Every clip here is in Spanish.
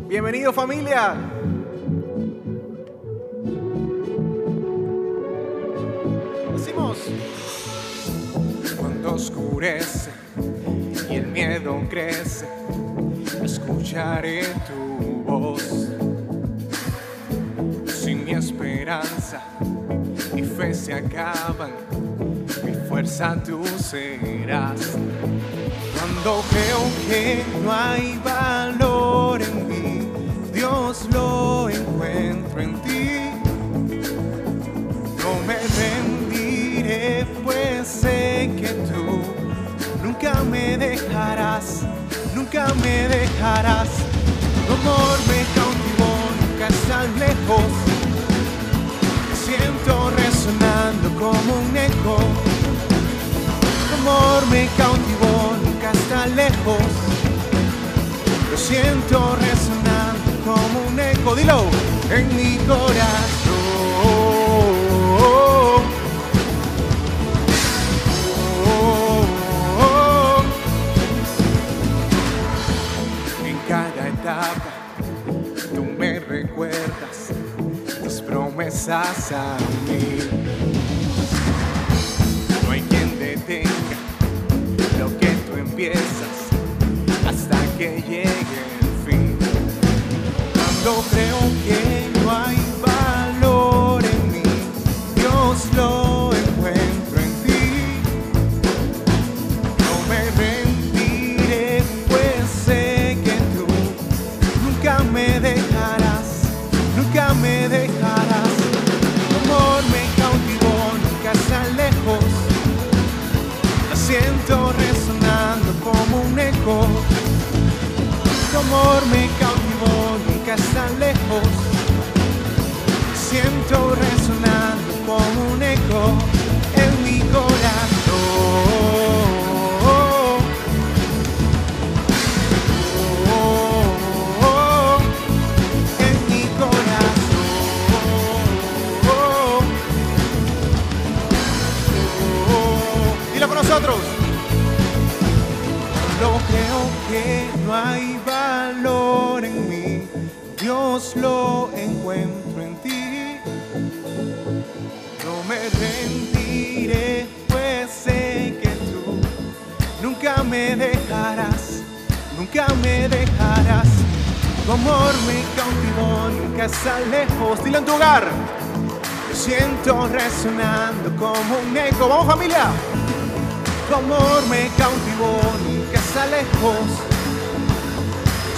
Bienvenido, familia. Decimos: cuando oscurece y el miedo crece, escucharé tu voz. Si mi esperanza, mi fe se acaban, mi fuerza tú serás. Cuando creo que no hay valor en mí, Dios lo encuentro en ti. No me rendiré, pues sé que tú nunca me dejarás, nunca me dejarás. Tu amor me cautivó, nunca estás lejos. Me siento resonando como un eco. Tu amor me cautivó, nunca está lejos. Lo siento resonando como un eco. Dilo, en mi corazón. En cada etapa tú me recuerdas tus promesas a mí. No hay quien detenga lo que tú empiezas hasta que llegue el fin. Cuando creo que no hay valor en mí, Dios lo encuentro en ti. No me rendiré, pues sé que tú nunca me dejarás, nunca me dejarás. Tu amor me cautivó, nunca está lejos. Lo siento resonando como un eco. Tu amor me cautivó, nunca está lejos. Siento resonando como un eco en mi corazón. En mi corazón. Dilo con nosotros. No creo que no hay valor en mí, Dios lo encuentro en ti. No me rendiré, pues sé que tú nunca me dejarás, nunca me dejarás. Tu amor me cautivó, nunca está lejos. Dilo en tu hogar. Lo siento resonando como un eco. ¡Vamos, familia! Tu amor me cautivó, nunca está lejos.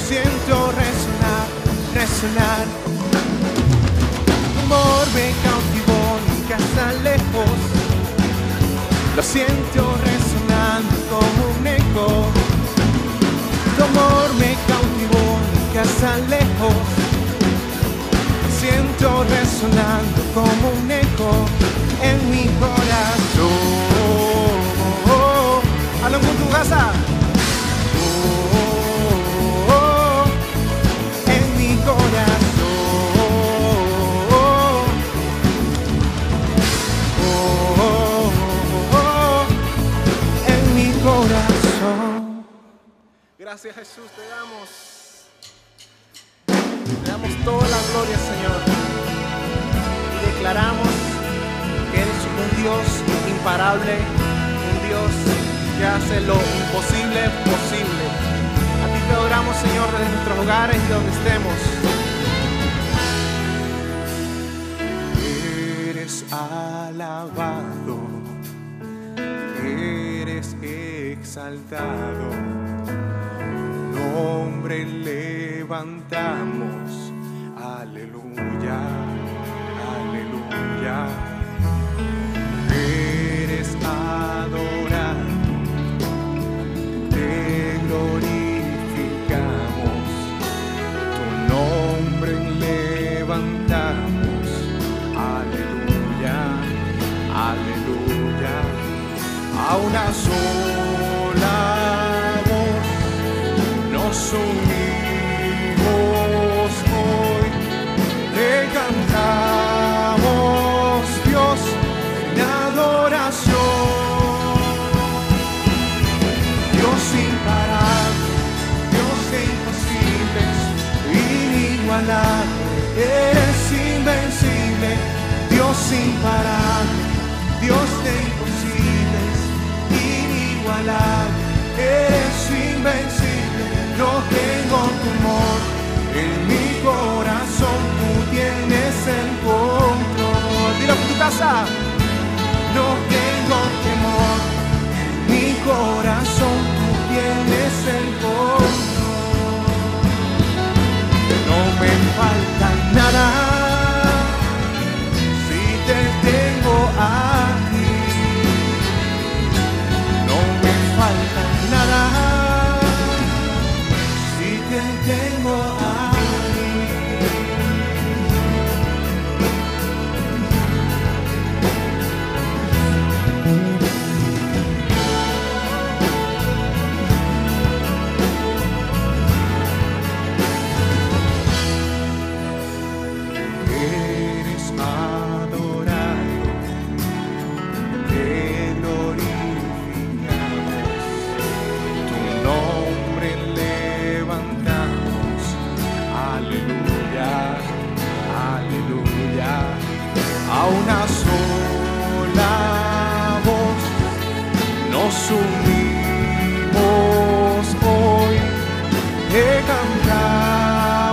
Siento resonar, resonar. Tu amor me cautivó, nunca está lejos. Lo siento resonando como un eco. Tu amor me cautivó, nunca está lejos. Siento resonando como un eco en mi corazón. Habla con tu casa. En mi corazón. En mi corazón. Gracias, Jesús, te damos toda la gloria, Señor. Y declaramos que eres un Dios imparable, un Dios que hace lo imposible posible. A ti te adoramos, Señor, desde nuestros hogares y donde estemos. Eres alabado, eres exaltado, nombre levantamos, aleluya, aleluya. Eres adorado, te glorificamos, tu nombre levantamos, aleluya, aleluya. A una sola voz nos unimos hoy, te cantamos, Dios. inigualable, eres invencible, Dios imparable, Dios de imposibles, inigualable, eres invencible, no tengo temor, en mi corazón tú tienes el control. Dilo por tu casa. No tengo temor, en mi corazón tú tienes el control. No me falta nada si te tengo a ti. No me falta nada si te tengo a ti. A una sola voz nos unimos hoy, te cantamos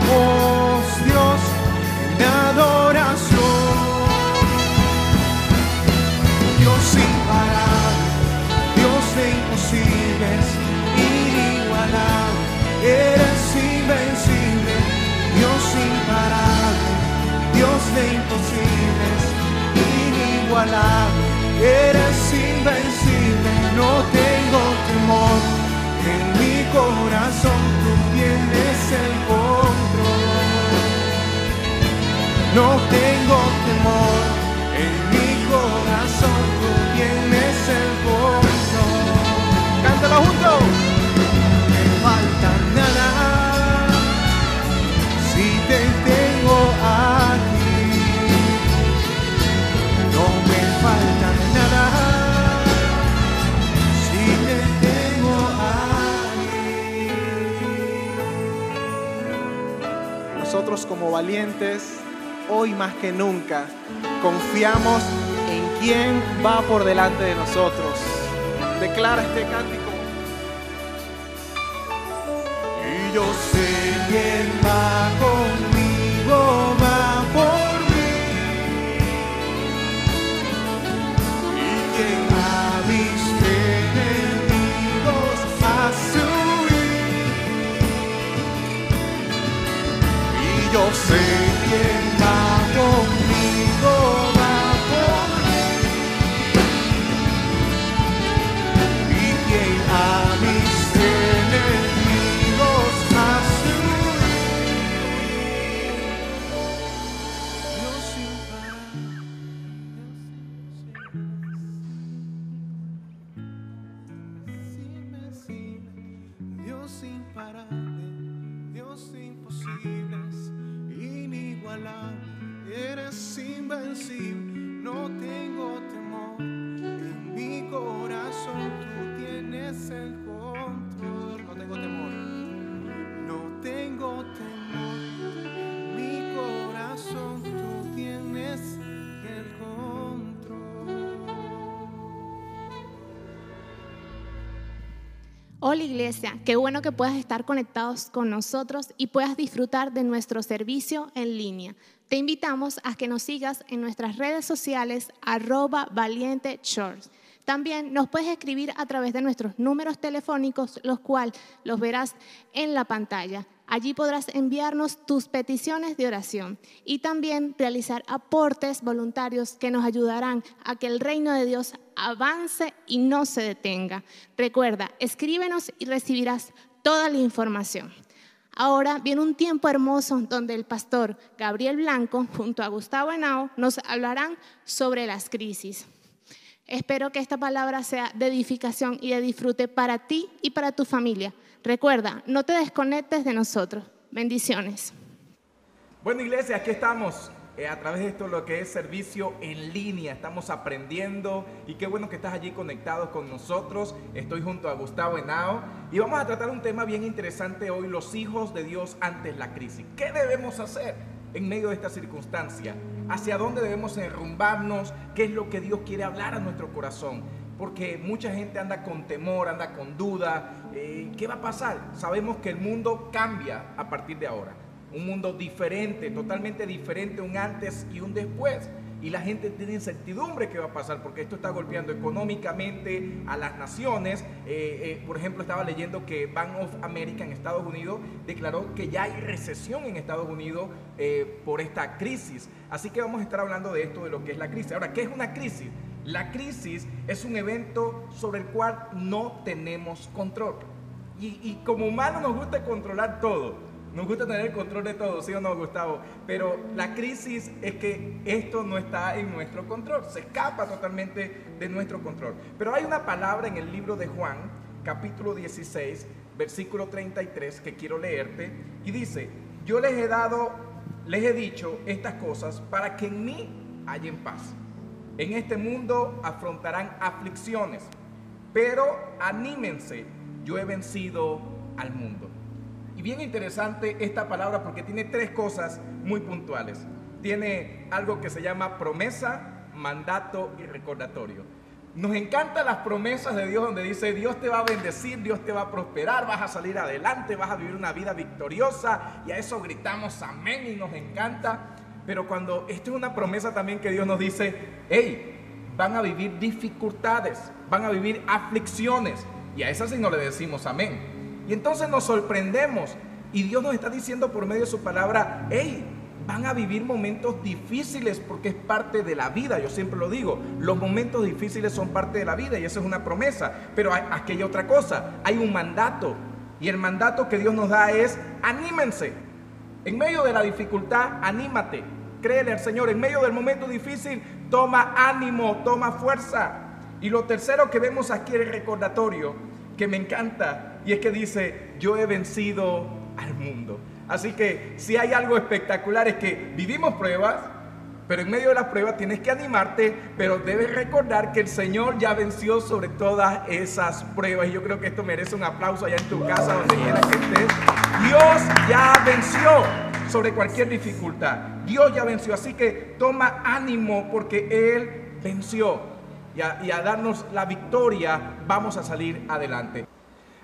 Dios en adoración. Dios imparable, Dios de imposibles, inigualable, eres invencible, Dios imparable, Dios de imposibles, inigualable, eres invencible, no tengo temor, en mi corazón tú tienes el control. No tengo temor, en mi corazón tú tienes el control. Cántalo juntos. No me falta nada si te tengo a ti. No me falta nada si te tengo a ti. Nosotros como valientes, hoy más que nunca, confiamos en quien va por delante de nosotros. Declara este cántico. Y yo sé quién va conmigo, va por mí. Y quien a mis enemigos hace huir. Y yo sé quién va conmigo, va por mí. Y quien a mis enemigos hace huir. Dios imparable, Dios de imposibles, inigualable, eres invencible, no tengo temor, en mi corazón tú tienes el control. No tengo temor, no tengo temor, en mi corazón tú tienes el control. Hola iglesia, qué bueno que puedas estar conectados con nosotros y puedas disfrutar de nuestro servicio en línea. Te invitamos a que nos sigas en nuestras redes sociales @valientechurch. También nos puedes escribir a través de nuestros números telefónicos, los cuales los verás en la pantalla. Allí podrás enviarnos tus peticiones de oración y también realizar aportes voluntarios que nos ayudarán a que el reino de Dios avance y no se detenga. Recuerda, escríbenos y recibirás toda la información. Ahora viene un tiempo hermoso donde el pastor Gabriel Blanco junto a Gustavo Henao nos hablarán sobre las crisis. Espero que esta palabra sea de edificación y de disfrute para ti y para tu familia. Recuerda, no te desconectes de nosotros. Bendiciones. Bueno, iglesia, aquí estamos a través de esto lo que es servicio en línea. Estamos aprendiendo y qué bueno que estás allí conectado con nosotros. Estoy junto a Gustavo Henao y vamos a tratar un tema bien interesante hoy: los hijos de Dios ante la crisis. ¿Qué debemos hacer en medio de esta circunstancia? ¿Hacia dónde debemos enrumbarnos? ¿Qué es lo que Dios quiere hablar a nuestro corazón? Porque mucha gente anda con temor, anda con duda. ¿Qué va a pasar? Sabemos que el mundo cambia a partir de ahora. Un mundo diferente, totalmente diferente, un antes y un después. Y la gente tiene incertidumbre qué va a pasar, porque esto está golpeando económicamente a las naciones. Por ejemplo, estaba leyendo que Bank of America en Estados Unidos declaró que ya hay recesión en Estados Unidos por esta crisis. Así que vamos a estar hablando de esto, de lo que es la crisis. Ahora, ¿qué es una crisis? La crisis es un evento sobre el cual no tenemos control. Y como humanos nos gusta controlar todo. Nos gusta tener el control de todo, ¿sí o no, Gustavo? Pero la crisis es que esto no está en nuestro control, se escapa totalmente de nuestro control. Pero hay una palabra en el libro de Juan, capítulo 16, versículo 33, que quiero leerte, y dice: yo les he dicho estas cosas para que en mí hallen paz. En este mundo afrontarán aflicciones, pero anímense, yo he vencido al mundo. Y bien interesante esta palabra porque tiene tres cosas muy puntuales. Tiene algo que se llama promesa, mandato y recordatorio. Nos encantan las promesas de Dios, donde dice: Dios te va a bendecir, Dios te va a prosperar, vas a salir adelante, vas a vivir una vida victoriosa, y a eso gritamos amén y nos encanta. Pero cuando esto es una promesa también que Dios nos dice: hey, van a vivir dificultades, van a vivir aflicciones, y a esas sí no le decimos amén. Y entonces nos sorprendemos y Dios nos está diciendo por medio de su palabra: hey, van a vivir momentos difíciles porque es parte de la vida. Yo siempre lo digo, los momentos difíciles son parte de la vida y esa es una promesa. Pero aquí hay otra cosa, hay un mandato, y el mandato que Dios nos da es: anímense. En medio de la dificultad, anímate, créele al Señor. En medio del momento difícil, toma ánimo, toma fuerza. Y lo tercero que vemos aquí es el recordatorio, que me encanta, y es que dice: yo he vencido al mundo. Así que si hay algo espectacular es que vivimos pruebas, pero en medio de las pruebas tienes que animarte, pero debes recordar que el Señor ya venció sobre todas esas pruebas. Y yo creo que esto merece un aplauso allá en tu casa, donde quiera que estés. Dios ya venció sobre cualquier dificultad. Dios ya venció, así que toma ánimo porque Él venció. Y a darnos la victoria vamos a salir adelante.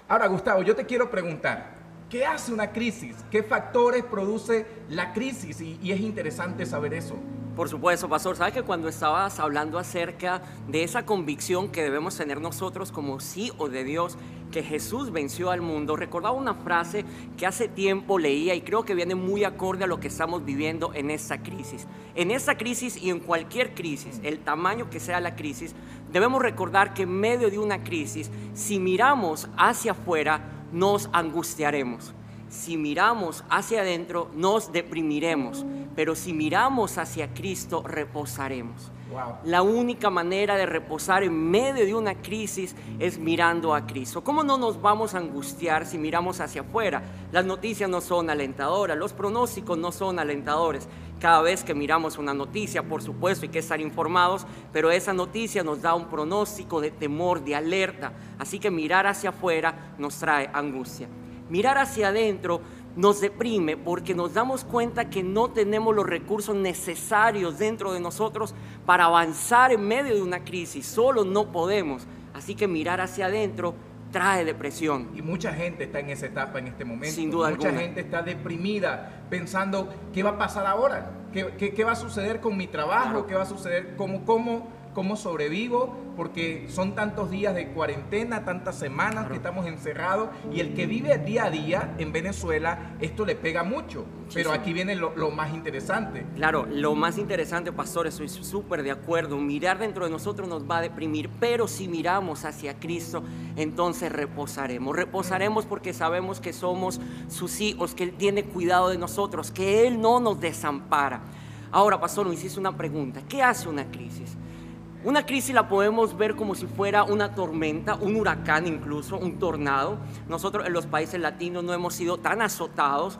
Ahora, Gustavo, yo te quiero preguntar: ¿qué hace una crisis? ¿Qué factores produce la crisis? Y es interesante saber eso. Por supuesto, pastor. ¿Sabes que cuando estabas hablando acerca de esa convicción que debemos tener nosotros como hijos de Dios, que Jesús venció al mundo, recordaba una frase que hace tiempo leía y creo que viene muy acorde a lo que estamos viviendo en esta crisis. En esta crisis y en cualquier crisis, el tamaño que sea la crisis, debemos recordar que en medio de una crisis, si miramos hacia afuera, nos angustiaremos. Si miramos hacia adentro, nos deprimiremos, pero si miramos hacia Cristo, reposaremos. Wow. La única manera de reposar en medio de una crisis es mirando a Cristo. ¿Cómo no nos vamos a angustiar si miramos hacia afuera? Las noticias no son alentadoras, los pronósticos no son alentadores. Cada vez que miramos una noticia, por supuesto, hay que estar informados, pero esa noticia nos da un pronóstico de temor, de alerta. Así que mirar hacia afuera nos trae angustia. Mirar hacia adentro nos deprime porque nos damos cuenta que no tenemos los recursos necesarios dentro de nosotros para avanzar en medio de una crisis. Solo no podemos. Así que mirar hacia adentro trae depresión. Y mucha gente está en esa etapa en este momento. Sin duda alguna. Mucha gente está deprimida pensando: ¿qué va a pasar ahora? ¿Qué va a suceder con mi trabajo? Claro. ¿Qué va a suceder? ¿Cómo sobrevivo? Porque son tantos días de cuarentena, tantas semanas, claro, que estamos encerrados, y el que vive día a día en Venezuela, esto le pega mucho. Pero aquí viene lo más interesante. Claro, lo más interesante, pastor, estoy súper de acuerdo. Mirar dentro de nosotros nos va a deprimir, pero si miramos hacia Cristo, entonces reposaremos. Reposaremos porque sabemos que somos sus hijos, que Él tiene cuidado de nosotros, que Él no nos desampara. Ahora, pastor, me hiciste una pregunta: ¿qué hace una crisis? Una crisis la podemos ver como si fuera una tormenta, un huracán incluso, un tornado. Nosotros en los países latinos no hemos sido tan azotados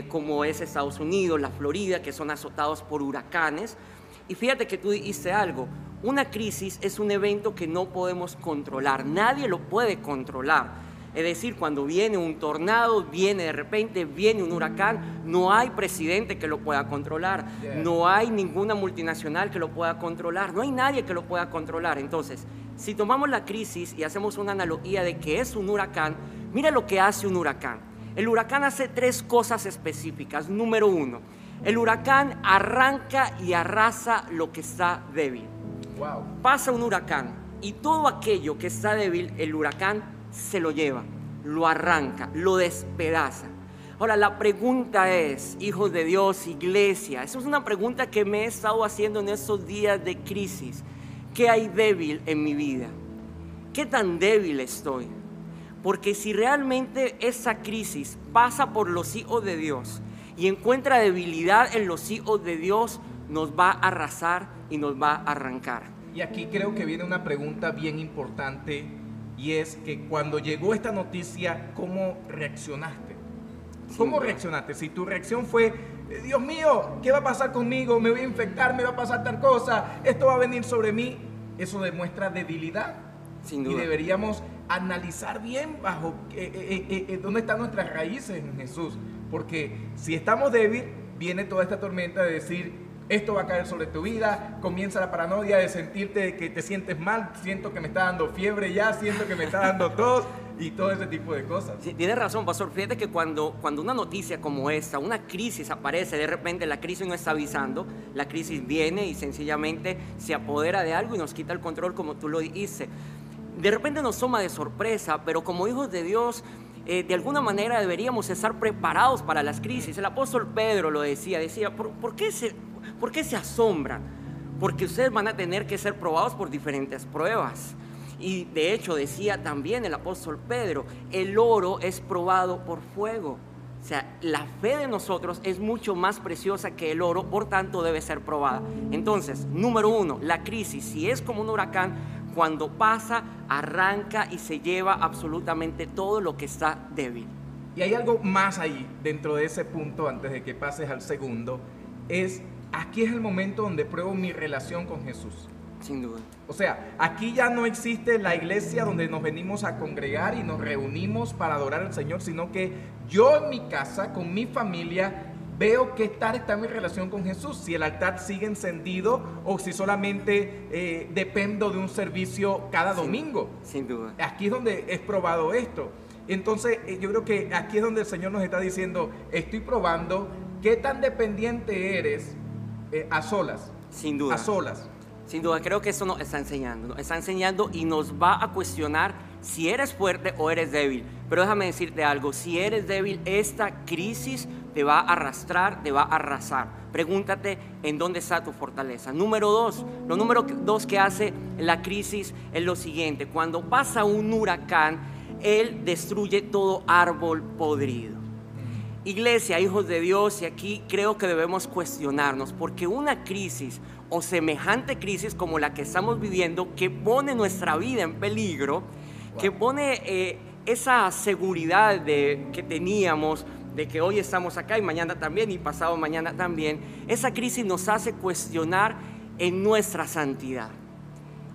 como es Estados Unidos, la Florida, que son azotados por huracanes. Y fíjate que tú dijiste algo, una crisis es un evento que no podemos controlar, nadie lo puede controlar. Es decir, cuando viene un tornado, viene de repente, viene un huracán, no hay presidente que lo pueda controlar, no hay ninguna multinacional que lo pueda controlar, no hay nadie que lo pueda controlar. Entonces, si tomamos la crisis y hacemos una analogía de que es un huracán, mira lo que hace un huracán. El huracán hace 3 cosas específicas. Número 1, el huracán arranca y arrasa lo que está débil. Wow. Pasa un huracán y todo aquello que está débil, el huracán se lo lleva, lo arranca, lo despedaza. Ahora, la pregunta es, hijos de Dios, iglesia, esa es una pregunta que me he estado haciendo en estos días de crisis. ¿Qué hay débil en mi vida? ¿Qué tan débil estoy? Porque si realmente esa crisis pasa por los hijos de Dios y encuentra debilidad en los hijos de Dios, nos va a arrasar y nos va a arrancar. Y aquí creo que viene una pregunta bien importante, y es que cuando llegó esta noticia, ¿cómo reaccionaste? ¿Cómo reaccionaste? Si tu reacción fue, Dios mío, ¿qué va a pasar conmigo? Me voy a infectar, me va a pasar tal cosa, esto va a venir sobre mí, eso demuestra debilidad. Sin duda. Y deberíamos analizar bien bajo dónde están nuestras raíces en Jesús. Porque si estamos débiles, viene toda esta tormenta de decir, esto va a caer sobre tu vida, comienza la paranoia de sentirte que te sientes mal, siento que me está dando fiebre ya, siento que me está dando tos y todo ese tipo de cosas. Sí, tienes razón, pastor. Fíjate que cuando una noticia como esta, una crisis aparece, de repente la crisis no está avisando, la crisis viene y sencillamente se apodera de algo y nos quita el control, como tú lo dijiste. De repente nos toma de sorpresa, pero como hijos de Dios, de alguna manera deberíamos estar preparados para las crisis. El apóstol Pedro lo decía, ¿por qué se asombran? Porque ustedes van a tener que ser probados por diferentes pruebas. Y de hecho decía también el apóstol Pedro, el oro es probado por fuego. O sea, la fe de nosotros es mucho más preciosa que el oro, por tanto debe ser probada. Entonces, número 1, la crisis, si es como un huracán, cuando pasa, arranca y se lleva absolutamente todo lo que está débil. Y hay algo más ahí, dentro de ese punto, antes de que pases al segundo, aquí es el momento donde pruebo mi relación con Jesús. Sin duda. O sea, aquí ya no existe la iglesia donde nos venimos a congregar y nos reunimos para adorar al Señor, sino que yo en mi casa, con mi familia, veo qué tal está mi relación con Jesús, si el altar sigue encendido o si solamente dependo de un servicio cada domingo. Sin duda. Aquí es donde es probado esto. Entonces, yo creo que aquí es donde el Señor nos está diciendo, estoy probando qué tan dependiente eres a solas. Sin duda. A solas. Sin duda, creo que eso nos está enseñando y nos va a cuestionar si eres fuerte o eres débil. Pero déjame decirte algo, si eres débil, esta crisis te va a arrastrar, te va a arrasar. Pregúntate en dónde está tu fortaleza. Número 2, lo número 2 que hace la crisis es lo siguiente: cuando pasa un huracán, él destruye todo árbol podrido. Iglesia, hijos de Dios, y aquí creo que debemos cuestionarnos, porque una crisis o semejante crisis como la que estamos viviendo, que pone nuestra vida en peligro, que pone esa seguridad que teníamos, de que hoy estamos acá y mañana también y pasado mañana también, esa crisis nos hace cuestionar en nuestra santidad.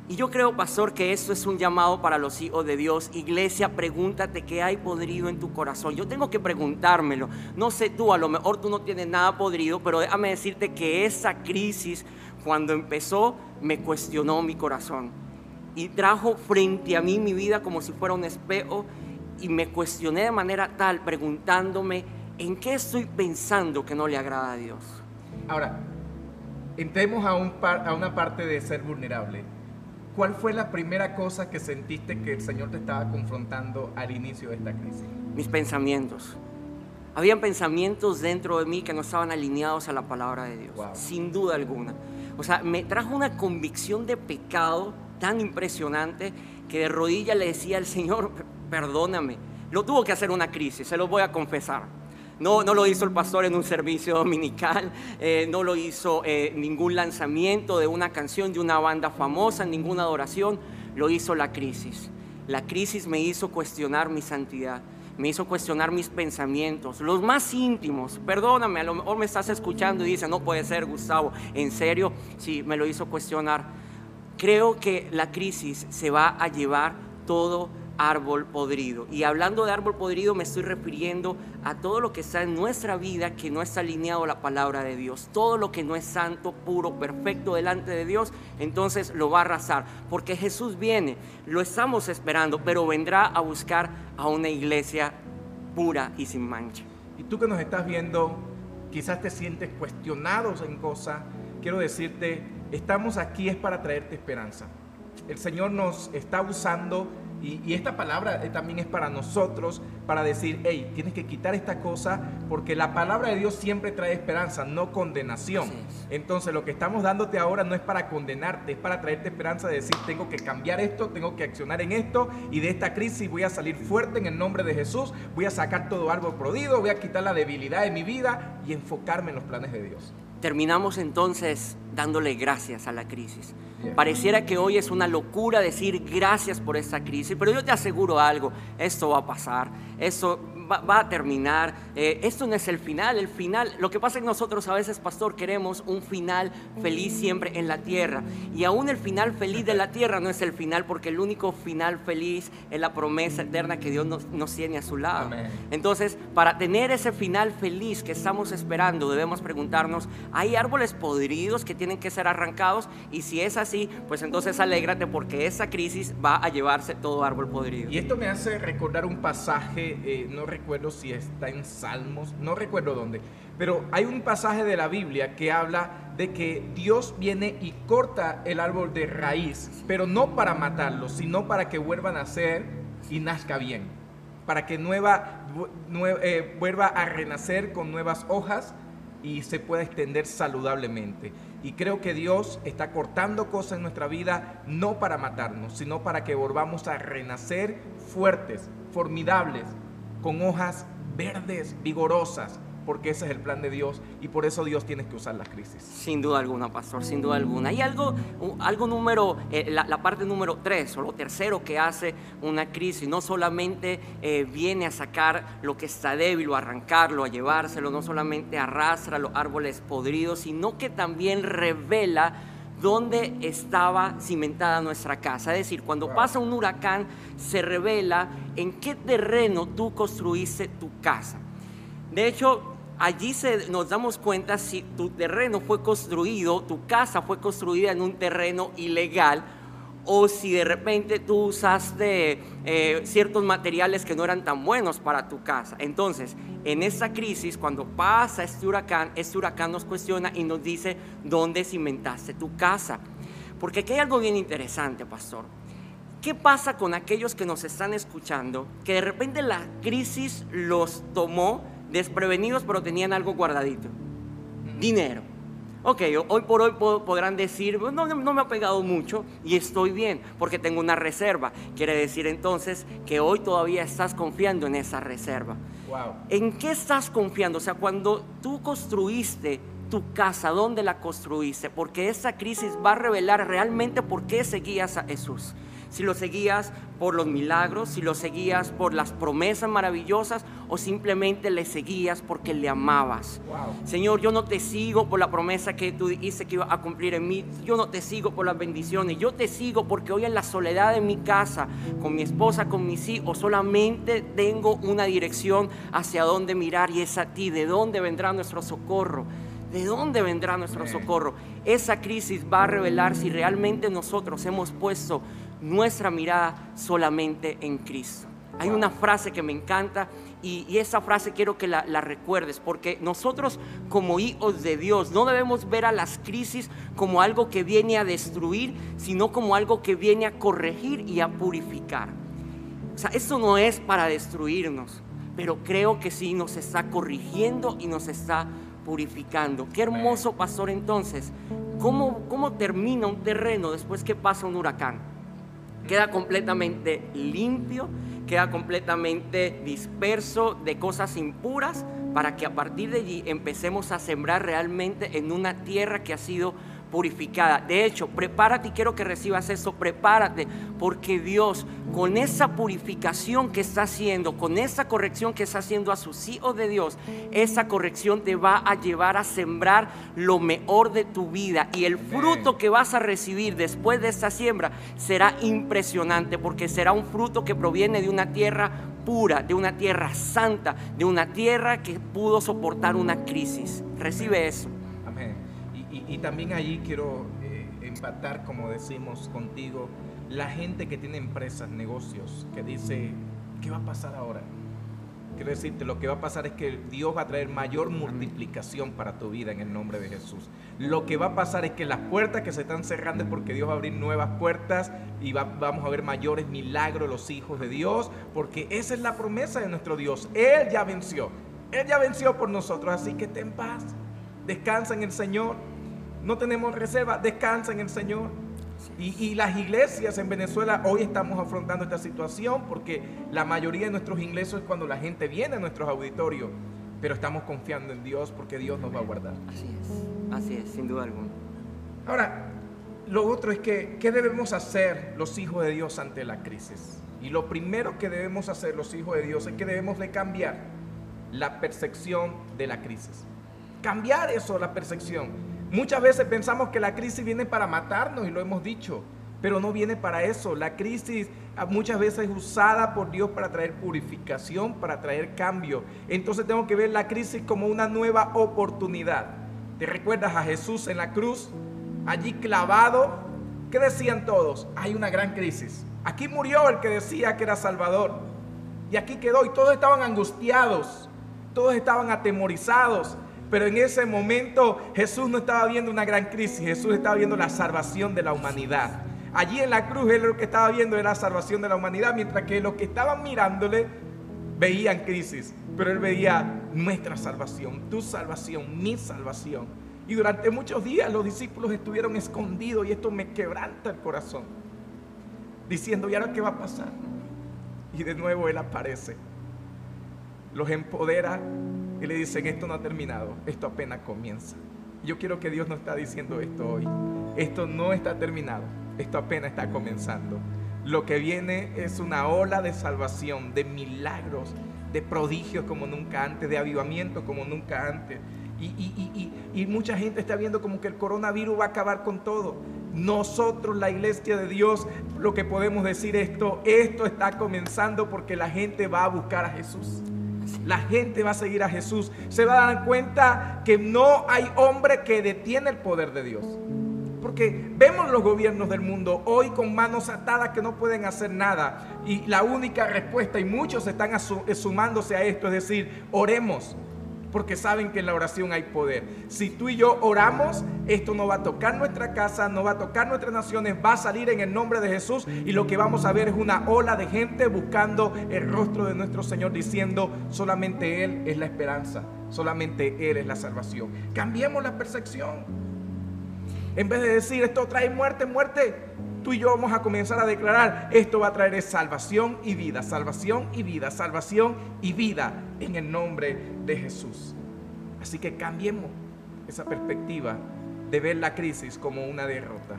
Y yo creo, pastor, que esto es un llamado para los hijos de Dios. Iglesia, pregúntate qué hay podrido en tu corazón. Yo tengo que preguntármelo. No sé tú, a lo mejor tú no tienes nada podrido, pero déjame decirte que esa crisis, cuando empezó, me cuestionó mi corazón y trajo frente a mí mi vida como si fuera un espejo, y me cuestioné de manera tal, preguntándome en qué estoy pensando que no le agrada a Dios. Ahora, entremos a una parte de ser vulnerable. ¿Cuál fue la primera cosa que sentiste que el Señor te estaba confrontando al inicio de esta crisis? Mis pensamientos. Habían pensamientos dentro de mí que no estaban alineados a la palabra de Dios, sin duda alguna. O sea, me trajo una convicción de pecado tan impresionante que de rodillas le decía al Señor, perdóname. Lo tuvo que hacer una crisis, se lo voy a confesar. No lo hizo el pastor en un servicio dominical, no lo hizo ningún lanzamiento de una canción de una banda famosa, ninguna adoración, lo hizo la crisis. La crisis me hizo cuestionar mi santidad, me hizo cuestionar mis pensamientos, los más íntimos. Perdóname, a lo mejor me estás escuchando y dices, no puede ser, Gustavo, ¿en serio? Sí, me lo hizo cuestionar. Creo que la crisis se va a llevar todo árbol podrido. Y hablando de árbol podrido, me estoy refiriendo a todo lo que está en nuestra vida que no está alineado a la palabra de Dios. Todo lo que no es santo, puro, perfecto delante de Dios, entonces lo va a arrasar. Porque Jesús viene, lo estamos esperando, pero vendrá a buscar a una iglesia pura y sin mancha. Y tú que nos estás viendo, quizás te sientes cuestionado en cosas. Quiero decirte, estamos aquí es para traerte esperanza. El Señor nos está usando y esta palabra también es para nosotros, para decir, hey, tienes que quitar esta cosa, porque la palabra de Dios siempre trae esperanza, no condenación. Entonces lo que estamos dándote ahora no es para condenarte, es para traerte esperanza de decir, tengo que cambiar esto, tengo que accionar en esto, y de esta crisis voy a salir fuerte en el nombre de Jesús, voy a sacar todo árbol podrido, voy a quitar la debilidad de mi vida y enfocarme en los planes de Dios. Terminamos entonces dándole gracias a la crisis. Pareciera que hoy es una locura decir gracias por esta crisis, pero yo te aseguro algo, esto va a pasar, esto va a terminar, esto no es el final, lo que pasa es que nosotros a veces, pastor, queremos un final feliz siempre en la tierra, y aún el final feliz de la tierra no es el final, porque el único final feliz es la promesa eterna que Dios nos tiene a su lado. Amén. Entonces, para tener ese final feliz que estamos esperando, debemos preguntarnos, ¿hay árboles podridos que tienen que ser arrancados? Y si es así, pues entonces alégrate, porque esa crisis va a llevarse todo árbol podrido. Y esto me hace recordar un pasaje, no recuerdo si está en Salmos, no recuerdo dónde, pero hay un pasaje de la Biblia que habla de que Dios viene y corta el árbol de raíz, pero no para matarlo, sino para que vuelva a nacer y nazca bien, para que vuelva a renacer con nuevas hojas y se pueda extender saludablemente. Y creo que Dios está cortando cosas en nuestra vida no para matarnos, sino para que volvamos a renacer fuertes, formidables, con hojas verdes, vigorosas, porque ese es el plan de Dios y por eso Dios tiene que usar las crisis. Sin duda alguna, pastor, sin duda alguna. Y algo número, la parte número 3 o lo tercero que hace una crisis, no solamente viene a sacar lo que está débil o arrancarlo, a llevárselo, no solamente arrastra los árboles podridos, sino que también revela dónde estaba cimentada nuestra casa. Es decir, cuando pasa un huracán, se revela en qué terreno tú construiste tu casa. De hecho, allí nos damos cuenta si tu terreno fue construido, tu casa fue construida en un terreno ilegal, o si de repente tú usaste ciertos materiales que no eran tan buenos para tu casa. Entonces, en esta crisis, cuando pasa este huracán nos cuestiona y nos dice dónde cimentaste tu casa. Porque aquí hay algo bien interesante, pastor. ¿Qué pasa con aquellos que nos están escuchando, que de repente la crisis los tomó desprevenidos, pero tenían algo guardadito? Dinero. Ok, hoy por hoy podrán decir, no me ha pegado mucho y estoy bien porque tengo una reserva. Quiere decir entonces que hoy todavía estás confiando en esa reserva. Wow. ¿En qué estás confiando? O sea, cuando tú construiste tu casa, ¿dónde la construiste? Porque esa crisis va a revelar realmente por qué seguías a Jesús. Si lo seguías por los milagros, si lo seguías por las promesas maravillosas o simplemente le seguías porque le amabas. Wow. Señor, yo no te sigo por la promesa que tú dijiste que iba a cumplir en mí. Yo no te sigo por las bendiciones. Yo te sigo porque hoy en la soledad de mi casa, con mi esposa, con mis hijos, solamente tengo una dirección hacia dónde mirar y es a ti. ¿De dónde vendrá nuestro socorro? ¿De dónde vendrá nuestro socorro? Esa crisis va a revelar si realmente nosotros hemos puesto nuestra mirada solamente en Cristo. Hay una frase que me encanta y esa frase quiero que la recuerdes, porque nosotros como hijos de Dios no debemos ver a las crisis como algo que viene a destruir, sino como algo que viene a corregir y a purificar. O sea, esto no es para destruirnos, pero creo que sí nos está corrigiendo y nos está purificando. Qué hermoso, pastor, entonces. ¿Cómo termina un terreno después que pasa un huracán? Queda completamente limpio, queda completamente disperso de cosas impuras, para que a partir de allí empecemos a sembrar realmente en una tierra que ha sido purificada. De hecho, prepárate, y quiero que recibas eso, prepárate, porque Dios, con esa purificación que está haciendo, con esa corrección que está haciendo a sus hijos de Dios, esa corrección te va a llevar a sembrar lo mejor de tu vida, y el fruto que vas a recibir después de esta siembra será impresionante, porque será un fruto que proviene de una tierra pura, de una tierra santa, de una tierra que pudo soportar una crisis. Recibe eso. Amén. Y también allí quiero empatar, como decimos, contigo, la gente que tiene empresas, negocios, que dice, ¿qué va a pasar ahora? Quiero decirte, lo que va a pasar es que Dios va a traer mayor multiplicación para tu vida en el nombre de Jesús. Lo que va a pasar es que las puertas que se están cerrando es porque Dios va a abrir nuevas puertas y vamos a ver mayores milagros los hijos de Dios, porque esa es la promesa de nuestro Dios. Él ya venció por nosotros, así que ten paz, descansa en el Señor. No tenemos reserva, descansa en el Señor. Y las iglesias en Venezuela hoy estamos afrontando esta situación porque la mayoría de nuestros ingresos es cuando la gente viene a nuestros auditorios, pero estamos confiando en Dios porque Dios nos va a guardar. Así es, sin duda alguna. Ahora, lo otro es que, ¿qué debemos hacer los hijos de Dios ante la crisis? Y lo primero que debemos hacer los hijos de Dios es que debemos de cambiar la percepción de la crisis. Cambiar eso, la percepción. Muchas veces pensamos que la crisis viene para matarnos y lo hemos dicho, pero no viene para eso. La crisis muchas veces es usada por Dios para traer purificación, para traer cambio. Entonces tengo que ver la crisis como una nueva oportunidad. ¿Te recuerdas a Jesús en la cruz? Allí clavado, ¿qué decían todos? Hay una gran crisis. Aquí murió el que decía que era Salvador y aquí quedó, y todos estaban angustiados, todos estaban atemorizados. Pero en ese momento Jesús no estaba viendo una gran crisis, Jesús estaba viendo la salvación de la humanidad. Allí en la cruz él lo que estaba viendo era la salvación de la humanidad, mientras que los que estaban mirándole veían crisis. Pero él veía nuestra salvación, tu salvación, mi salvación. Y durante muchos días los discípulos estuvieron escondidos, y esto me quebranta el corazón, diciendo, ¿y ahora qué va a pasar? Y de nuevo él aparece, los empodera y le dicen, esto no ha terminado, esto apenas comienza. Yo quiero que Dios nos está diciendo esto hoy. Esto no está terminado, esto apenas está comenzando. Lo que viene es una ola de salvación, de milagros, de prodigios como nunca antes, de avivamiento como nunca antes. Y mucha gente está viendo como que el coronavirus va a acabar con todo. Nosotros, la iglesia de Dios, lo que podemos decir esto está comenzando porque la gente va a buscar a Jesús. La gente va a seguir a Jesús. Se va a dar cuenta que no hay hombre que detiene el poder de Dios. Porque vemos los gobiernos del mundo hoy con manos atadas que no pueden hacer nada. Y la única respuesta, y muchos están sumándose a esto, es decir, oremos. Porque saben que en la oración hay poder. Si tú y yo oramos, esto no va a tocar nuestra casa, no va a tocar nuestras naciones, va a salir en el nombre de Jesús, y lo que vamos a ver es una ola de gente buscando el rostro de nuestro Señor, diciendo, solamente Él es la esperanza, solamente Él es la salvación. Cambiemos la percepción. En vez de decir, esto trae muerte, tú y yo vamos a comenzar a declarar, esto va a traer salvación y vida, salvación y vida, salvación y vida en el nombre de Jesús. Así que cambiemos esa perspectiva de ver la crisis como una derrota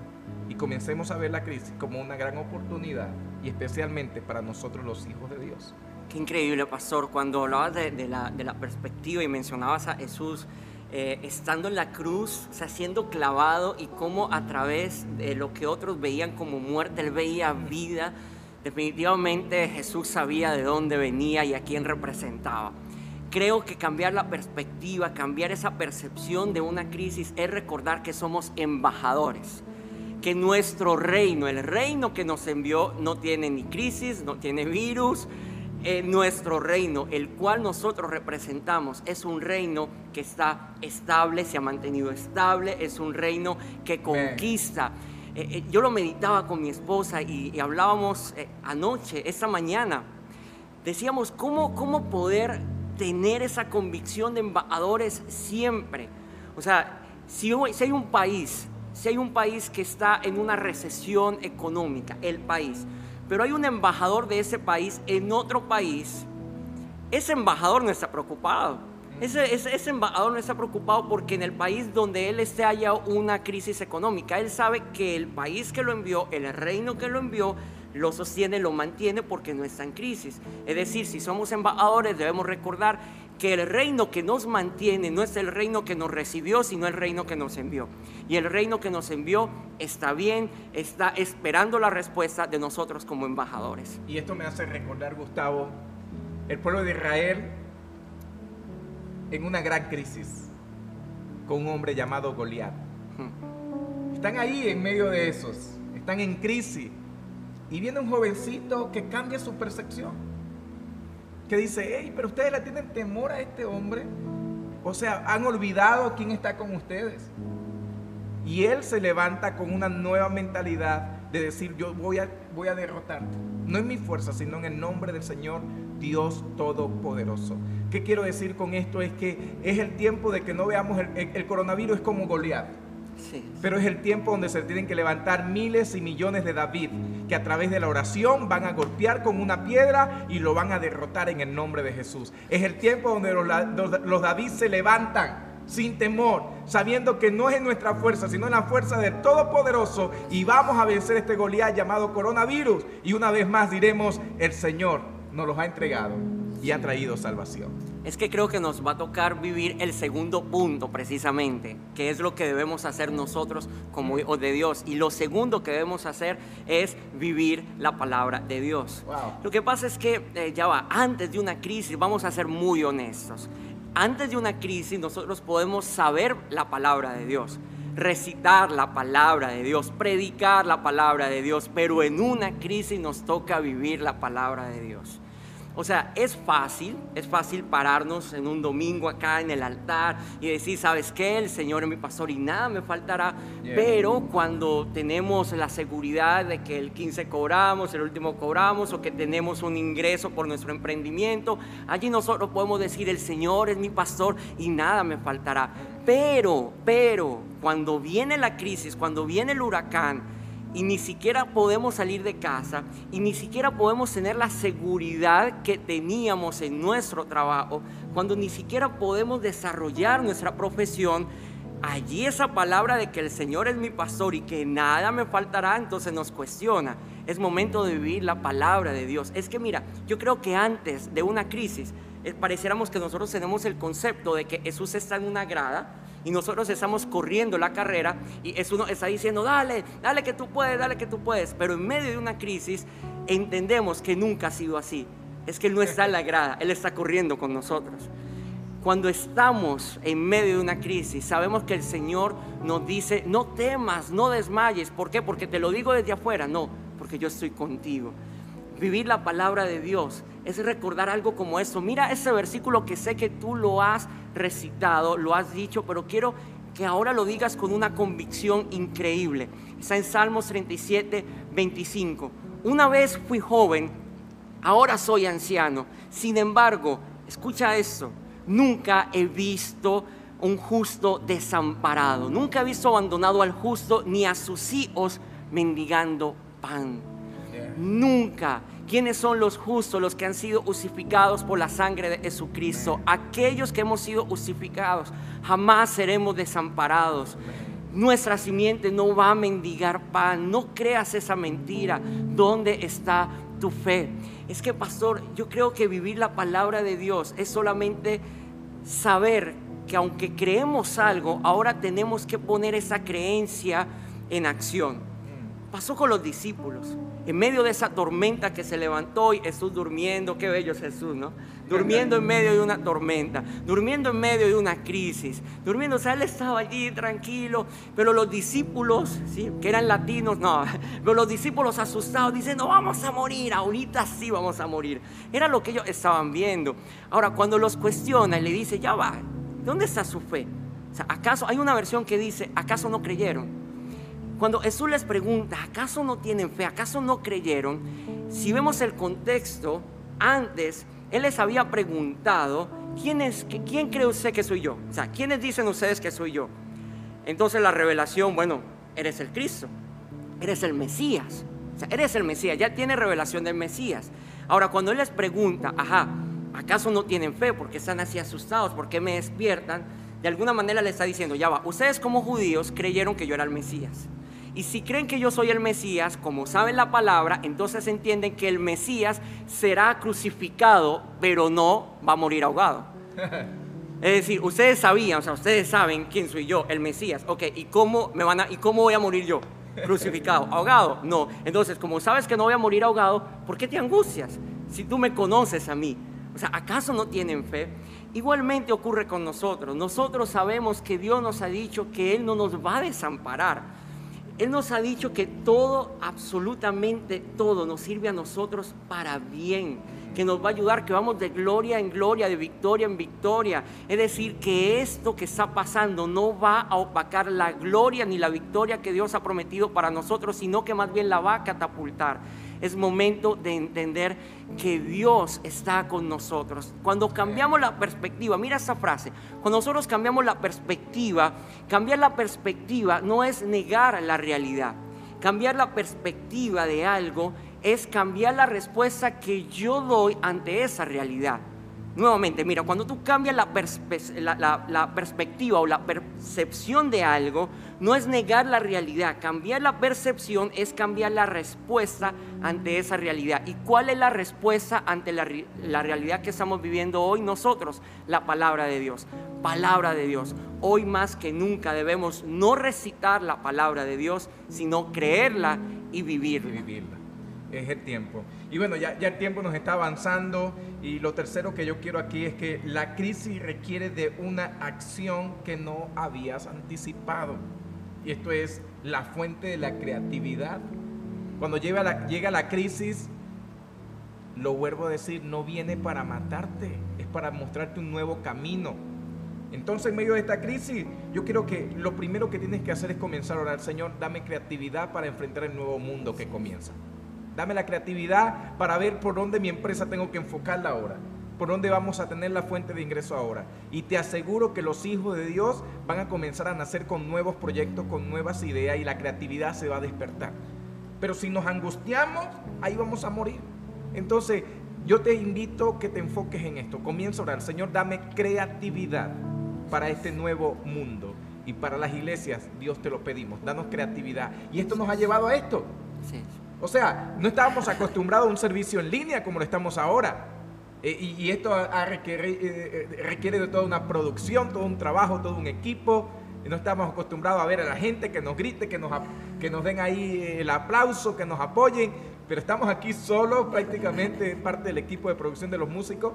y comencemos a ver la crisis como una gran oportunidad, y especialmente para nosotros los hijos de Dios. Qué increíble, pastor, cuando hablabas de la perspectiva y mencionabas a Jesús estando en la cruz, o sea, siendo clavado, y cómo a través de lo que otros veían como muerte, él veía vida. Definitivamente Jesús sabía de dónde venía y a quién representaba. Creo que cambiar la perspectiva, cambiar esa percepción de una crisis, es recordar que somos embajadores, que nuestro reino, el reino que nos envió, no tiene ni crisis, no tiene virus. Nuestro reino, el cual nosotros representamos, es un reino que está estable, se ha mantenido estable, es un reino que conquista. Yo lo meditaba con mi esposa y hablábamos anoche, esta mañana. Decíamos, ¿cómo poder tener esa convicción de embajadores siempre? O sea, si hay un país que está en una recesión económica, el país, pero hay un embajador de ese país en otro país, ese embajador no está preocupado. Ese embajador no está preocupado porque en el país donde él esté haya una crisis económica. Él sabe que el país que lo envió, el reino que lo envió, lo sostiene, lo mantiene porque no está en crisis. Es decir, si somos embajadores debemos recordar que el reino que nos mantiene no es el reino que nos recibió, sino el reino que nos envió. Y el reino que nos envió está bien, está esperando la respuesta de nosotros como embajadores. Y esto me hace recordar, Gustavo, el pueblo de Israel en una gran crisis con un hombre llamado Goliat. Están ahí en medio de esos, están en crisis. Y viene un jovencito que cambia su percepción, que dice: hey, pero ustedes le tienen temor a este hombre, o sea, han olvidado quién está con ustedes. Y él se levanta con una nueva mentalidad de decir: yo voy a derrotarte, no en mi fuerza, sino en el nombre del Señor Dios Todopoderoso. ¿Qué quiero decir con esto? Es que es el tiempo de que no veamos el coronavirus es como Goliat. Sí. Pero es el tiempo donde se tienen que levantar miles y millones de David, que a través de la oración van a golpear con una piedra y lo van a derrotar en el nombre de Jesús. Es el tiempo donde los David se levantan sin temor, sabiendo que no es en nuestra fuerza, sino en la fuerza del Todopoderoso, y vamos a vencer este Goliat llamado coronavirus. Y una vez más diremos: el Señor nos los ha entregado y ha traído salvación. Es que creo que nos va a tocar vivir el segundo punto precisamente, que es lo que debemos hacer nosotros como hijos de Dios. Y lo segundo que debemos hacer es vivir la palabra de Dios. Wow. Lo que pasa es que, antes de una crisis, vamos a ser muy honestos. Antes de una crisis nosotros podemos saber la palabra de Dios, recitar la palabra de Dios, predicar la palabra de Dios, pero en una crisis nos toca vivir la palabra de Dios. O sea, es fácil pararnos en un domingo acá en el altar y decir: ¿sabes qué? El Señor es mi pastor y nada me faltará. Yeah. Pero cuando tenemos la seguridad de que el 15 cobramos, el último cobramos, o que tenemos un ingreso por nuestro emprendimiento, allí nosotros podemos decir: el Señor es mi pastor y nada me faltará. Pero, cuando viene la crisis, cuando viene el huracán, y ni siquiera podemos salir de casa, y ni siquiera podemos tener la seguridad que teníamos en nuestro trabajo, cuando ni siquiera podemos desarrollar nuestra profesión, allí esa palabra de que el Señor es mi pastor y que nada me faltará, entonces nos cuestiona. Es momento de vivir la palabra de Dios. Es que mira, yo creo que antes de una crisis, pareciéramos que nosotros tenemos el concepto de que Jesús está en una grada y nosotros estamos corriendo la carrera y Jesús nos está diciendo: dale que tú puedes. Pero en medio de una crisis entendemos que nunca ha sido así. Es que Él no está en la grada, Él está corriendo con nosotros. Cuando estamos en medio de una crisis, sabemos que el Señor nos dice: no temas, no desmayes. ¿Por qué? Porque te lo digo desde afuera. No, porque yo estoy contigo. Vivir la palabra de Dios es recordar algo como eso. Mira ese versículo que sé que tú lo has recitado, lo has dicho, pero quiero que ahora lo digas con una convicción increíble. Está en Salmos 37, 25. Una vez fui joven, ahora soy anciano. Sin embargo, escucha esto: nunca he visto un justo desamparado. Nunca he visto abandonado al justo, ni a sus hijos mendigando pan. Nunca. ¿Quiénes son los justos? Los que han sido justificados por la sangre de Jesucristo. Aquellos que hemos sido justificados, jamás seremos desamparados. Nuestra simiente no va a mendigar pan. No creas esa mentira. ¿Dónde está tu fe? Es que, pastor, yo creo que vivir la palabra de Dios es solamente saber que aunque creemos algo, ahora tenemos que poner esa creencia en acción. Pasó con los discípulos. En medio de esa tormenta que se levantó y Jesús durmiendo, qué bello es Jesús, ¿no? Durmiendo en medio de una tormenta, durmiendo en medio de una crisis, durmiendo, o sea, Él estaba allí tranquilo, pero los discípulos, ¿sí?, que eran latinos, no, pero los discípulos asustados diciendo: vamos a morir, ahorita sí vamos a morir. Era lo que ellos estaban viendo. Ahora, cuando los cuestiona y le dice: ya va, ¿dónde está su fe? O sea, ¿acaso hay una versión que dice: ¿acaso no creyeron? Cuando Jesús les pregunta: ¿acaso no tienen fe? ¿Acaso no creyeron? Si vemos el contexto, antes Él les había preguntado: ¿quién cree usted que soy yo? O sea, ¿quiénes dicen ustedes que soy yo? Entonces la revelación: bueno, eres el Cristo, eres el Mesías. O sea, eres el Mesías, ya tiene revelación del Mesías. Ahora, cuando Él les pregunta: ¿acaso no tienen fe? ¿Por qué están así asustados? ¿Por qué me despiertan? De alguna manera le está diciendo, ya va, ustedes como judíos creyeron que yo era el Mesías. Y si creen que yo soy el Mesías, como saben la palabra, entonces entienden que el Mesías será crucificado, pero no va a morir ahogado. Es decir, ustedes sabían, o sea, ustedes saben quién soy yo, el Mesías. Ok, ¿y cómo voy a morir yo? ¿Crucificado? ¿Ahogado? No. Entonces, como sabes que no voy a morir ahogado, ¿por qué te angustias? Si tú me conoces a mí. O sea, ¿acaso no tienen fe? Igualmente ocurre con nosotros. Nosotros sabemos que Dios nos ha dicho que Él no nos va a desamparar. Él nos ha dicho que todo, absolutamente todo, nos sirve a nosotros para bien, que nos va a ayudar, que vamos de gloria en gloria, de victoria en victoria. Es decir, que esto que está pasando no va a opacar la gloria ni la victoria que Dios ha prometido para nosotros, sino que más bien la va a catapultar. Es momento de entender que Dios está con nosotros. Cuando cambiamos la perspectiva, mira esta frase, cuando nosotros cambiamos la perspectiva, cambiar la perspectiva no es negar la realidad. Cambiar la perspectiva de algo es cambiar la respuesta que yo doy ante esa realidad. Nuevamente, mira, cuando tú cambias la perspectiva o la percepción de algo, no es negar la realidad. Cambiar la percepción es cambiar la respuesta ante esa realidad. ¿Y cuál es la respuesta ante la realidad que estamos viviendo hoy nosotros? La palabra de Dios. Palabra de Dios. Hoy más que nunca debemos no recitar la palabra de Dios, sino creerla y vivirla. Es el tiempo. Y bueno, ya el tiempo nos está avanzando, y lo tercero que yo quiero aquí es que la crisis requiere de una acción que no habías anticipado. Y esto es la fuente de la creatividad. Cuando llega la crisis, lo vuelvo a decir, no viene para matarte, es para mostrarte un nuevo camino. Entonces, en medio de esta crisis, yo quiero que lo primero que tienes que hacer es comenzar a orar. Señor, dame creatividad para enfrentar el nuevo mundo que comienza. Dame la creatividad para ver por dónde mi empresa tengo que enfocarla ahora, por dónde vamos a tener la fuente de ingreso ahora. Y te aseguro que los hijos de Dios van a comenzar a nacer con nuevos proyectos, con nuevas ideas, y la creatividad se va a despertar. Pero si nos angustiamos, ahí vamos a morir. Entonces, yo te invito que te enfoques en esto. Comienza a orar. Señor, dame creatividad para este nuevo mundo. Y para las iglesias, Dios, te lo pedimos. Danos creatividad. Y esto nos ha llevado a esto. Sí. O sea, no estábamos acostumbrados a un servicio en línea como lo estamos ahora. Y esto requiere de toda una producción, todo un trabajo, todo un equipo. No estamos acostumbrados a ver a la gente que nos grite, que nos den ahí el aplauso, que nos apoyen. Pero estamos aquí solos, prácticamente parte del equipo de producción de los músicos.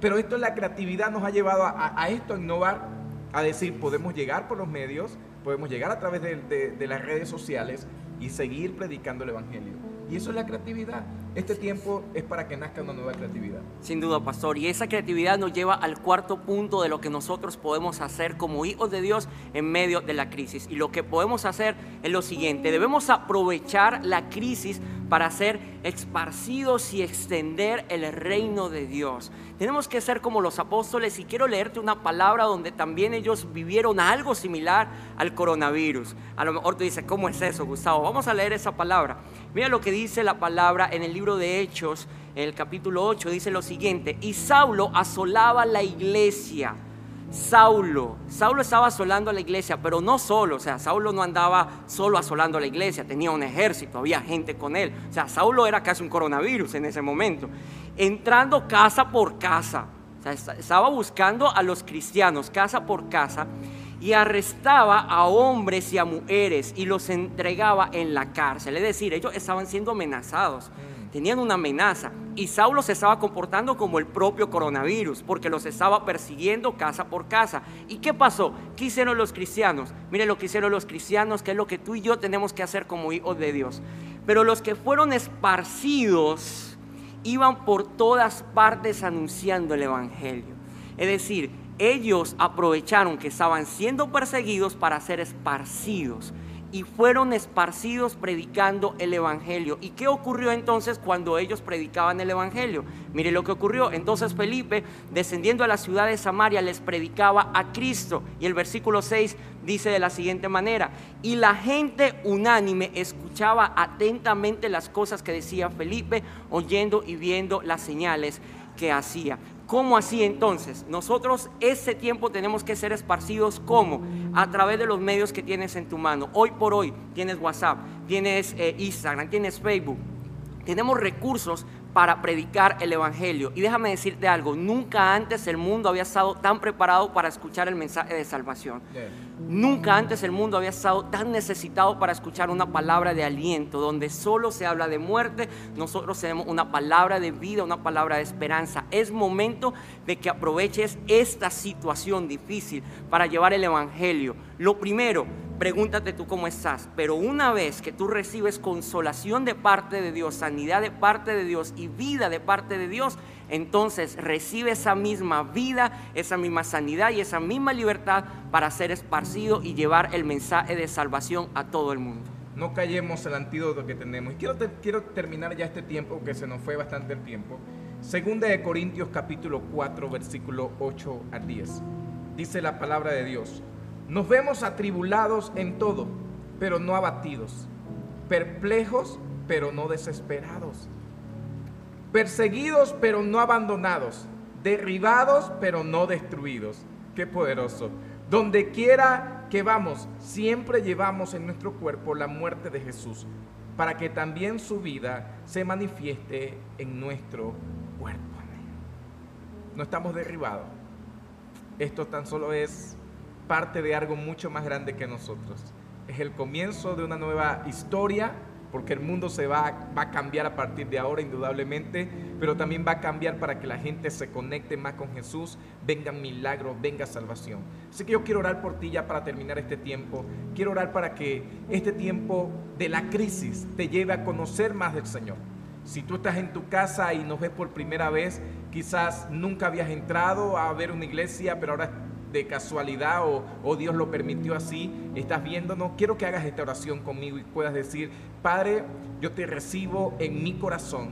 Pero esto, la creatividad nos ha llevado a esto, a innovar, a decir, podemos llegar por los medios, podemos llegar a través de las redes sociales y seguir predicando el evangelio. Y eso es la creatividad. Este tiempo es para que nazca una nueva creatividad. Sin duda, pastor. Y esa creatividad nos lleva al cuarto punto de lo que nosotros podemos hacer como hijos de Dios en medio de la crisis. Y lo que podemos hacer es lo siguiente: debemos aprovechar la crisis para ser esparcidos y extender el reino de Dios. Tenemos que ser como los apóstoles, y quiero leerte una palabra donde también ellos vivieron algo similar al coronavirus. A lo mejor tú dices, ¿cómo es eso, Gustavo? Vamos a leer esa palabra. Mira lo que dice la palabra en el libro de Hechos, en el capítulo 8, dice lo siguiente: y Saulo asolaba la iglesia. Saulo estaba asolando a la iglesia, pero no solo. O sea, Saulo no andaba solo asolando a la iglesia, tenía un ejército, había gente con él. O sea, Saulo era casi un coronavirus en ese momento, entrando casa por casa. O sea, estaba buscando a los cristianos casa por casa, y arrestaba a hombres y a mujeres y los entregaba en la cárcel. Es decir, ellos estaban siendo amenazados, tenían una amenaza, y Saulo se estaba comportando como el propio coronavirus, porque los estaba persiguiendo casa por casa. ¿Y qué pasó? ¿Qué hicieron los cristianos? Miren lo que hicieron los cristianos, que es lo que tú y yo tenemos que hacer como hijos de Dios. Pero los que fueron esparcidos iban por todas partes anunciando el evangelio. Es decir, ellos aprovecharon que estaban siendo perseguidos para ser esparcidos, y fueron esparcidos predicando el evangelio. ¿Y qué ocurrió entonces cuando ellos predicaban el evangelio? Mire lo que ocurrió. Entonces Felipe, descendiendo a la ciudad de Samaria, les predicaba a Cristo. Y el versículo 6 dice de la siguiente manera: y la gente unánime escuchaba atentamente las cosas que decía Felipe, oyendo y viendo las señales que hacía. ¿Cómo así entonces? Nosotros ese tiempo tenemos que ser esparcidos, ¿cómo? A través de los medios que tienes en tu mano. Hoy por hoy tienes WhatsApp, tienes Instagram, tienes Facebook. Tenemos recursos para predicar el evangelio. Y déjame decirte algo, nunca antes el mundo había estado tan preparado para escuchar el mensaje de salvación. Nunca antes el mundo había estado tan necesitado para escuchar una palabra de aliento, donde solo se habla de muerte. Nosotros tenemos una palabra de vida, una palabra de esperanza. Es momento de que aproveches esta situación difícil para llevar el evangelio. Lo primero, pregúntate tú cómo estás, pero una vez que tú recibes consolación de parte de Dios, sanidad de parte de Dios y vida de parte de Dios, entonces recibe esa misma vida, esa misma sanidad y esa misma libertad para ser esparcido y llevar el mensaje de salvación a todo el mundo. No callemos el antídoto que tenemos. Y quiero terminar ya este tiempo, que se nos fue bastante el tiempo. Segunda de Corintios capítulo 4, versículo 8 al 10. Dice la palabra de Dios: nos vemos atribulados en todo, pero no abatidos, perplejos, pero no desesperados, perseguidos, pero no abandonados, derribados, pero no destruidos. Qué poderoso. Donde quiera que vamos, siempre llevamos en nuestro cuerpo la muerte de Jesús, para que también su vida se manifieste en nuestro cuerpo. No estamos derribados. Esto tan solo es parte de algo mucho más grande que nosotros. Es el comienzo de una nueva historia, porque el mundo va a cambiar a partir de ahora, indudablemente, pero también va a cambiar para que la gente se conecte más con Jesús, vengan milagros, venga salvación. Así que yo quiero orar por ti ya para terminar este tiempo. Quiero orar para que este tiempo de la crisis te lleve a conocer más del Señor. Si tú estás en tu casa y nos ves por primera vez, quizás nunca habías entrado a ver una iglesia, pero ahora de casualidad o Dios lo permitió así, estás viéndonos, quiero que hagas esta oración conmigo y puedas decir: Padre, yo te recibo en mi corazón,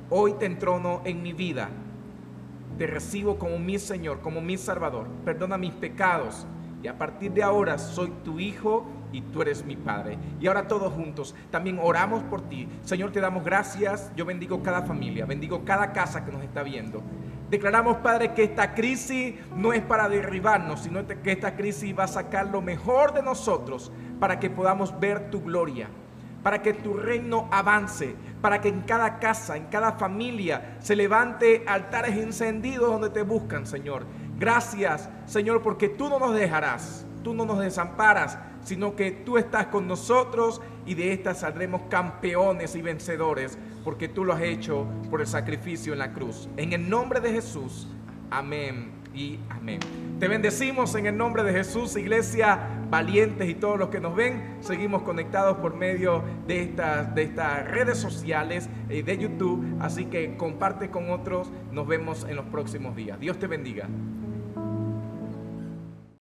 hoy te entrono en mi vida, te recibo como mi Señor, como mi Salvador, perdona mis pecados y a partir de ahora soy tu hijo y tú eres mi Padre. Y ahora todos juntos también oramos por ti. Señor, te damos gracias. Yo bendigo cada familia, bendigo cada casa que nos está viendo. Declaramos, Padre, que esta crisis no es para derribarnos, sino que esta crisis va a sacar lo mejor de nosotros para que podamos ver tu gloria, para que tu reino avance, para que en cada casa, en cada familia se levante altares encendidos donde te buscan, Señor. Gracias, Señor, porque tú no nos dejarás, tú no nos desamparas, sino que tú estás con nosotros y de esta saldremos campeones y vencedores, porque tú lo has hecho por el sacrificio en la cruz. En el nombre de Jesús, amén y amén. Te bendecimos en el nombre de Jesús, iglesia, valientes y todos los que nos ven. Seguimos conectados por medio de estas redes sociales, de YouTube, así que comparte con otros. Nos vemos en los próximos días. Dios te bendiga.